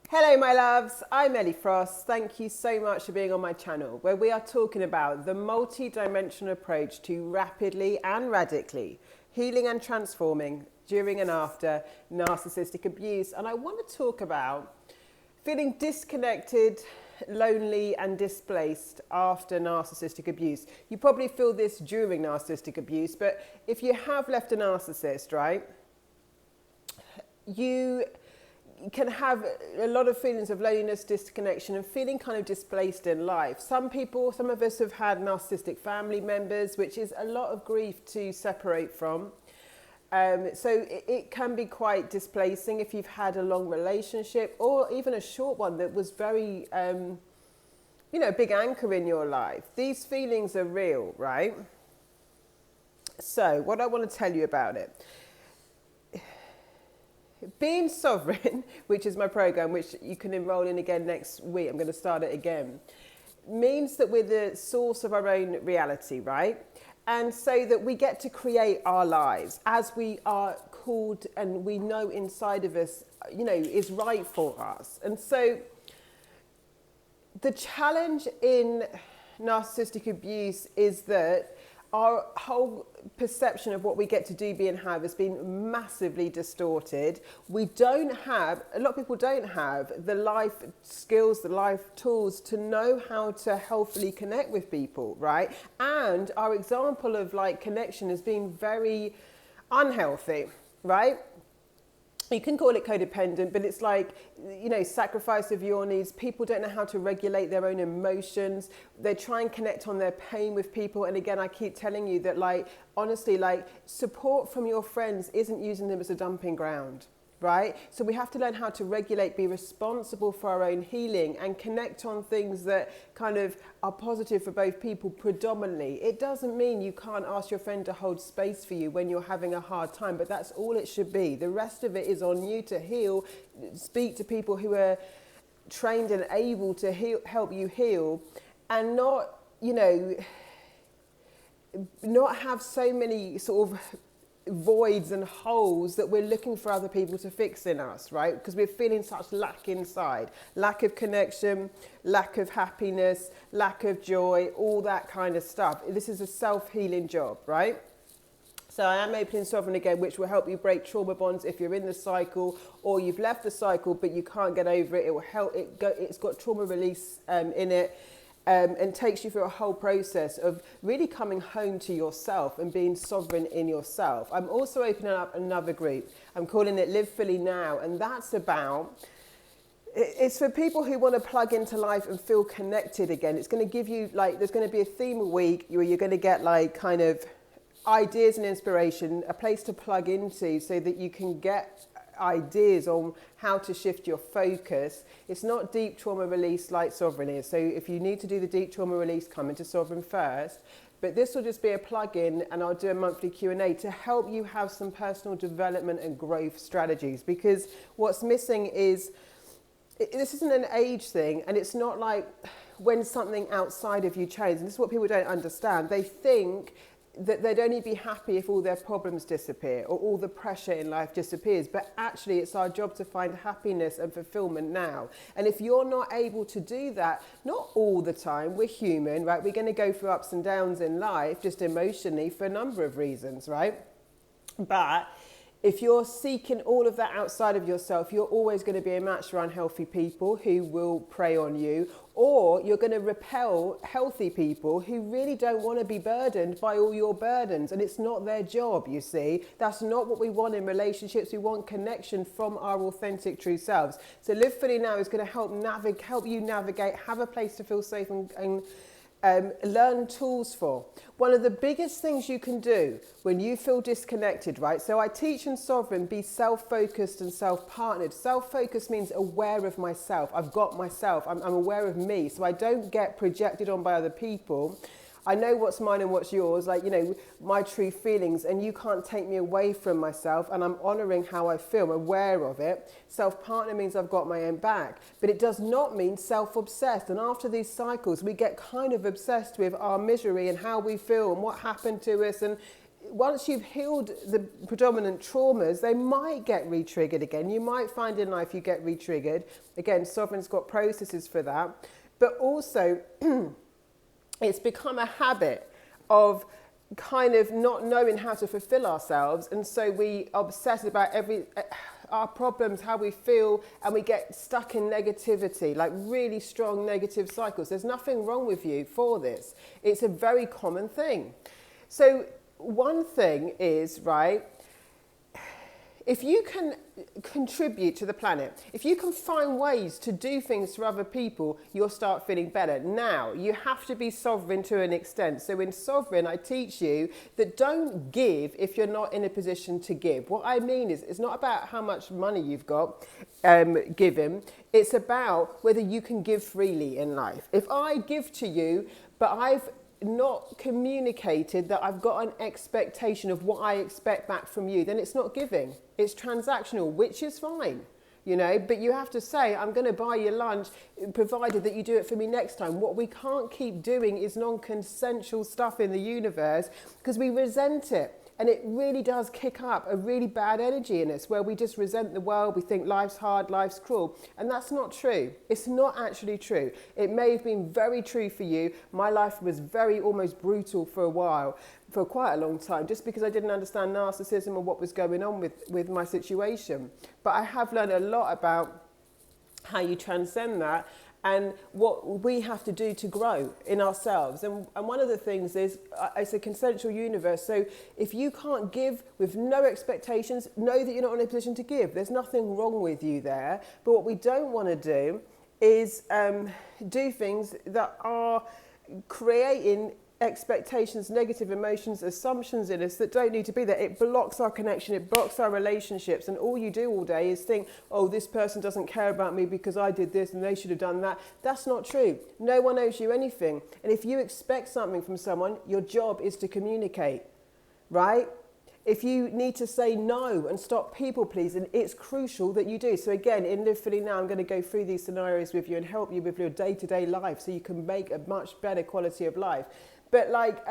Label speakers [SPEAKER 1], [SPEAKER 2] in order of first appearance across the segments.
[SPEAKER 1] Hello my loves, I'm Ellie Frost. Thank you so much for being on my channel where we are talking about the multi-dimensional approach to rapidly and radically healing and transforming during and after narcissistic abuse. And I want to talk about feeling disconnected, lonely and displaced after narcissistic abuse. You probably feel this during narcissistic abuse, but if you have left a narcissist, right, you can have a lot of feelings of loneliness, disconnection and feeling kind of displaced in life. Some of us have had narcissistic family members, which is a lot of grief to separate from. So it can be quite displacing if you've had a long relationship or even a short one that was very, a big anchor in your life. These feelings are real, right? So what I want to tell you about it. Being sovereign, which is my program, which you can enroll in again next week, I'm going to start it again, means that we're the source of our own reality, right? And so that we get to create our lives as we are called and we know inside of us, is right for us. And so the challenge in narcissistic abuse is that our whole perception of what we get to do, be and have has been massively distorted. A lot of people don't have the life skills, the life tools to know how to healthily connect with people, right? And our example of connection has been very unhealthy, right? You can call it codependent, but it's sacrifice of your needs. People don't know how to regulate their own emotions. They try and connect on their pain with people. And again, I keep telling you that honestly, support from your friends isn't using them as a dumping ground, right? So we have to learn how to regulate, be responsible for our own healing and connect on things that kind of are positive for both people predominantly. It doesn't mean you can't ask your friend to hold space for you when you're having a hard time, but that's all it should be. The rest of it is on you to heal, speak to people who are trained and able to help you heal and not have so many sort of voids and holes that we're looking for other people to fix in us, right? Because we're feeling such lack inside, lack of connection, lack of happiness, lack of joy, all that kind of stuff. This is a self-healing job, right? So I am opening Sovereign again, which will help you break trauma bonds if you're in the cycle or you've left the cycle but you can't get over it. It will help. It's got trauma release in it. And takes you through a whole process of really coming home to yourself and being sovereign in yourself. I'm also opening up another group. I'm calling it Live Fully Now. And that's it's for people who want to plug into life and feel connected again. It's going to give you, there's going to be a theme a week where you're going to get kind of ideas and inspiration, a place to plug into so that you can get ideas on how to shift your focus. It's not deep trauma release like Sovereign is. So if you need to do the deep trauma release, come into Sovereign first. But this will just be a plug-in and I'll do a monthly Q&A to help you have some personal development and growth strategies. Because what's missing is, this isn't an age thing and it's not like when something outside of you changes. And this is what people don't understand. They think that they'd only be happy if all their problems disappear or all the pressure in life disappears. But actually, it's our job to find happiness and fulfillment now. And if you're not able to do that, not all the time, we're human, right? We're going to go through ups and downs in life, just emotionally, for a number of reasons, right? But if you're seeking all of that outside of yourself, you're always going to be a match for unhealthy people who will prey on you, or you're going to repel healthy people who really don't want to be burdened by all your burdens. And it's not their job, you see. That's not what we want in relationships. We want connection from our authentic true selves. So Live Fully Now is going to help you navigate, have a place to feel safe and learn tools for. One of the biggest things you can do when you feel disconnected, right? So I teach in Sovereign, be self-focused and self-partnered. Self-focused means aware of myself. I've got myself. I'm aware of me. So I don't get projected on by other people. I know what's mine and what's yours, my true feelings, and you can't take me away from myself, and I'm honouring how I feel, aware of it. Self-partner means I've got my own back, but it does not mean self-obsessed. And after these cycles, we get kind of obsessed with our misery and how we feel and what happened to us, and once you've healed the predominant traumas, they might get re-triggered again. You might find in life you get re-triggered. Again, Sovereign's got processes for that. But also, it's become a habit of kind of not knowing how to fulfill ourselves. And so we obsess about our problems, how we feel, and we get stuck in negativity, like really strong negative cycles. There's nothing wrong with you for this. It's a very common thing. So one thing is, right, if you can contribute to the planet, if you can find ways to do things for other people, you'll start feeling better. Now, you have to be sovereign to an extent. So in Sovereign, I teach you that don't give if you're not in a position to give. What I mean is, it's not about how much money you've got given. It's about whether you can give freely in life. If I give to you, but I've not communicated that I've got an expectation of what I expect back from you, then it's not giving. It's transactional, which is fine, you know, but you have to say, I'm going to buy you lunch, provided that you do it for me next time. What we can't keep doing is non-consensual stuff in the universe because we resent it. And it really does kick up a really bad energy in us where we just resent the world, we think life's hard, life's cruel. And that's not true. It's not actually true. It may have been very true for you. My life was very almost brutal for a while, for quite a long time, just because I didn't understand narcissism or what was going on with my situation. But I have learned a lot about how you transcend that and what we have to do to grow in ourselves. And one of the things is, it's a consensual universe. So if you can't give with no expectations, know that you're not in a position to give. There's nothing wrong with you there. But what we don't want to do is do things that are creating expectations, negative emotions, assumptions in us that don't need to be there. It blocks our connection, it blocks our relationships, and all you do all day is think, oh, this person doesn't care about me because I did this and they should have done that. That's not true. No one owes you anything. And if you expect something from someone, your job is to communicate, right? If you need to say no and stop people pleasing, it's crucial that you do. So again, in Live Fully Now, I'm going to go through these scenarios with you and help you with your day-to-day life so you can make a much better quality of life. But like,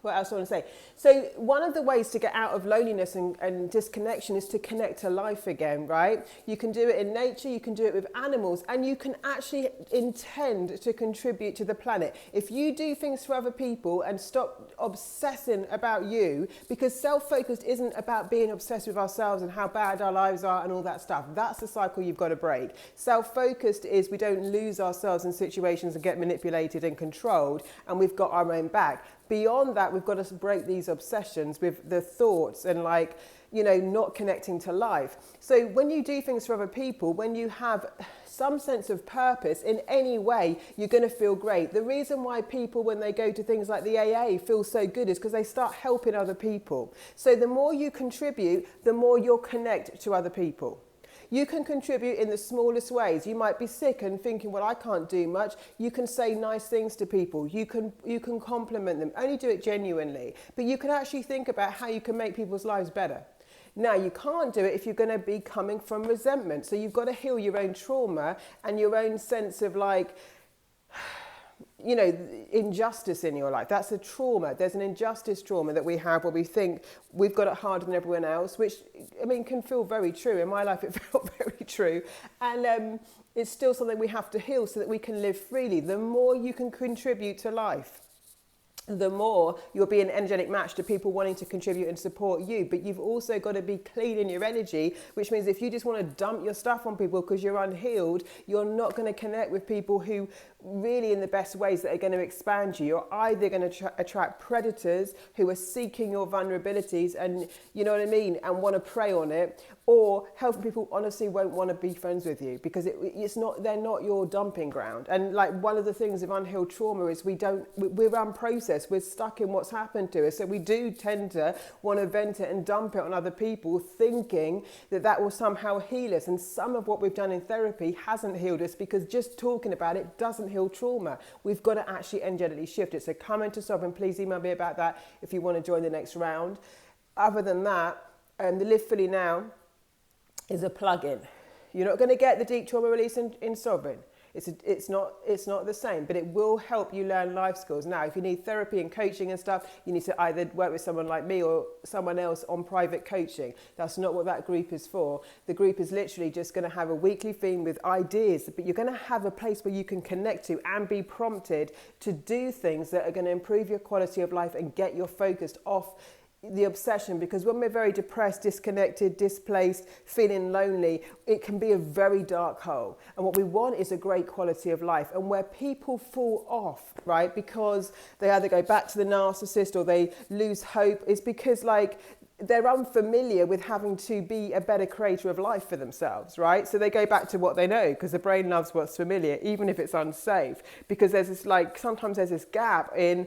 [SPEAKER 1] what else do I want to say? So one of the ways to get out of loneliness and disconnection is to connect to life again, right? You can do it in nature, you can do it with animals, and you can actually intend to contribute to the planet. If you do things for other people and stop obsessing about you, because self-focused isn't about being obsessed with ourselves and how bad our lives are and all that stuff. That's the cycle you've got to break. Self-focused is we don't lose ourselves in situations and get manipulated and controlled, and we've got our own back. Beyond that, we've got to break these obsessions with the thoughts and like, you know, not connecting to life. So when you do things for other people, when you have some sense of purpose in any way, you're going to feel great. The reason why people, when they go to things like the AA, feel so good is because they start helping other people. So the more you contribute, the more you'll connect to other people. You can contribute in the smallest ways. You might be sick and thinking, well, I can't do much. You can say nice things to people. You can compliment them. Only do it genuinely. But you can actually think about how you can make people's lives better. Now, you can't do it if you're going to be coming from resentment. So you've got to heal your own trauma and your own sense of like, you know, injustice in your life. That's a trauma. There's an injustice trauma that we have where we think we've got it harder than everyone else, which, I mean, can feel very true. In my life, it felt very true. And it's still something we have to heal so that we can live freely. The more you can contribute to life, the more you'll be an energetic match to people wanting to contribute and support you. But you've also got to be clean in your energy, which means if you just want to dump your stuff on people because you're unhealed, you're not going to connect with people who really in the best ways that are going to expand you. You're either going to attract predators who are seeking your vulnerabilities and, you know what I mean, and want to prey on it, or helping people honestly won't want to be friends with you because they're not your dumping ground. And like one of the things of unhealed trauma is we're unprocessed, we're stuck in what's happened to us. So we do tend to want to vent it and dump it on other people, thinking that that will somehow heal us. And some of what we've done in therapy hasn't healed us because just talking about it doesn't heal trauma. We've got to actually energetically shift it. So come into Sovereign, please email me about that if you want to join the next round. Other than that, the Live Fully Now is a plug-in. You're not going to get the deep trauma release in Sovereign. It's not the same, but it will help you learn life skills. Now, if you need therapy and coaching and stuff, you need to either work with someone like me or someone else on private coaching. That's not what that group is for. The group is literally just going to have a weekly theme with ideas, but you're going to have a place where you can connect to and be prompted to do things that are going to improve your quality of life and get your focus off the obsession. Because when we're very depressed, disconnected, displaced, feeling lonely, it can be a very dark hole. And what we want is a great quality of life. And where people fall off, right, because they either go back to the narcissist or they lose hope, is because like they're unfamiliar with having to be a better creator of life for themselves, right? So they go back to what they know, because the brain loves what's familiar, even if it's unsafe. Because there's this like, sometimes there's this gap in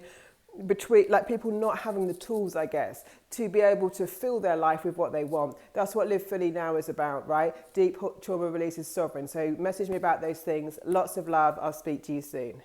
[SPEAKER 1] between, like people not having the tools, I guess, to be able to fill their life with what they want. That's what Live Fully Now is about, right? Deep trauma release is sovereign. So message me about those things. Lots of love. I'll speak to you soon.